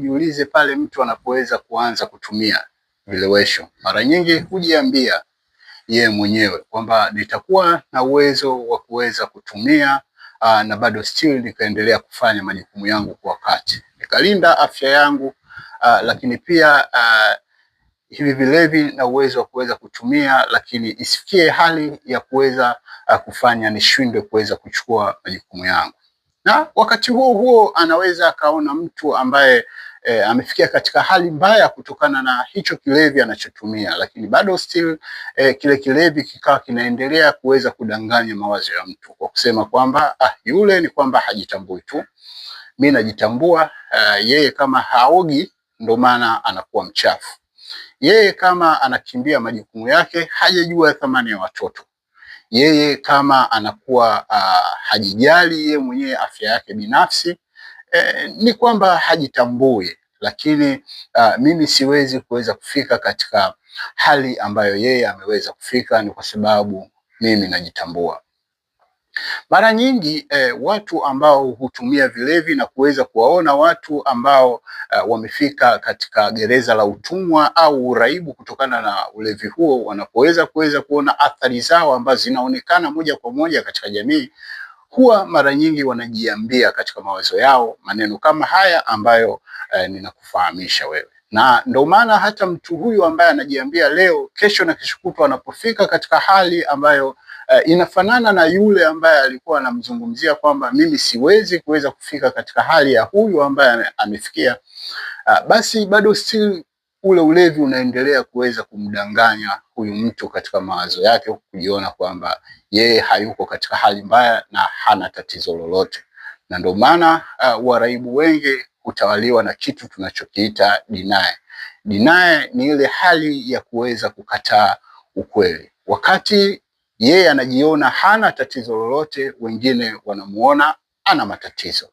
Jiulize pale mtu anapoweza kuanza kutumia vilewesho, mara nyingi hujiambia yeye mwenyewe kwamba nitakuwa na uwezo wa kuweza kutumia na bado still nikaendelea kufanya majukumu yangu kwa wakati, nikalinda afya yangu, lakini pia hivi vilevi na uwezo wa kuweza kutumia, lakini isifikie hali ya kuweza kufanya nishindwe kuweza kuchukua majukumu yangu. Na wakati huo huo anaweza akaona mtu ambaye amefikia katika hali mbaya kutokana na hicho kilevi anachotumia, lakini bado still kile kilevi kikawa kinaendelea kuweza kudanganya mawazo ya mtu kwa kusema kwamba yule ni kwamba hajitambui tu, mimi najitambua. Yeye kama haogi ndo maana anakuwa mchafu. Yeye kama anakimbia majukumu yake hajajua thamani ya watoto. Yeye kama anakuwa hajijali yeye mwenyewe afya yake binafsi, ni kwamba hajitambui. Lakini mimi siwezi kuweza kufika katika hali ambayo yeye ameweza kufika, ni kwa sababu mimi najitambua. Mara nyingi watu ambao hutumia vilevi na kuweza kuwaona watu ambao wamefika katika gereza la utumwa au uraibu kutokana na ulevi huo, wanapoweza kuona athari zao ambazo zinaonekana moja kwa moja katika jamii, huwa mara nyingi wanajiambia katika mawazo yao maneno kama haya ambayo ninakufahamisha wewe. Na ndio maana hata mtu huyu ambaye anajiambia leo, kesho na kesho kutwa, anapofika katika hali ambayo inafanana na yule ambaye alikuwa anamzungumzia kwamba mimi siwezi kuweza kufika katika hali ya huyu ambaye amefikia, basi bado still ule ulevi unaendelea kuweza kumdanganya huyu mtu katika mawazo yake, kujiona kwamba yeye hayuko katika hali mbaya na hana tatizo lolote. Na ndio maana waraibu wengi hutawaliwa na kitu tunachokiita deny. Deny ni ile hali ya kuweza kukataa ukweli. Wakati yeye anajiona hana tatizo lolote, wengine wanamuona ana matatizo.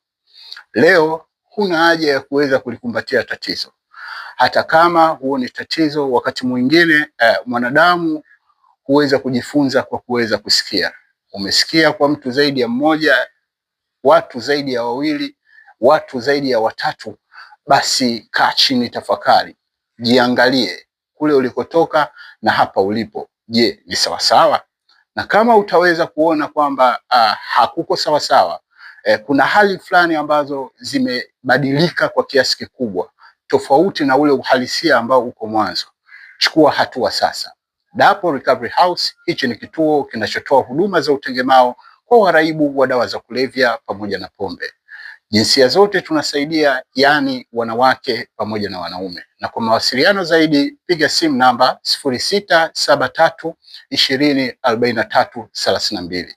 Leo huna haja ya kuweza kulikumbatia tatizo, hata kama huo ni tatizo. Wakati mwingine mwanadamu huweza kujifunza kwa kuweza kusikia. Umesikia kwa mtu zaidi ya mmoja, watu zaidi ya wawili, watu zaidi ya watatu, basi kaa chini, tafakari, jiangalie kule ulikotoka na hapa ulipo. Je, ni sawasawa? Na kama utaweza kuona kwamba hakuko sawasawa, kuna hali fulani ambazo zimebadilika kwa kiasi kikubwa tofauti na ule uhalisia ambao uko mwanzo, chukua hatua sasa. Dapo Recovery House, hichi ni kituo kinachotoa huduma za utengemao kwa waraibu wa dawa za kulevya pamoja na pombe. Jinsia zote tunasaidia, yani wanawake pamoja na wanaume. Na kwa mawasiliano zaidi piga simu namba 0673 20 43 32.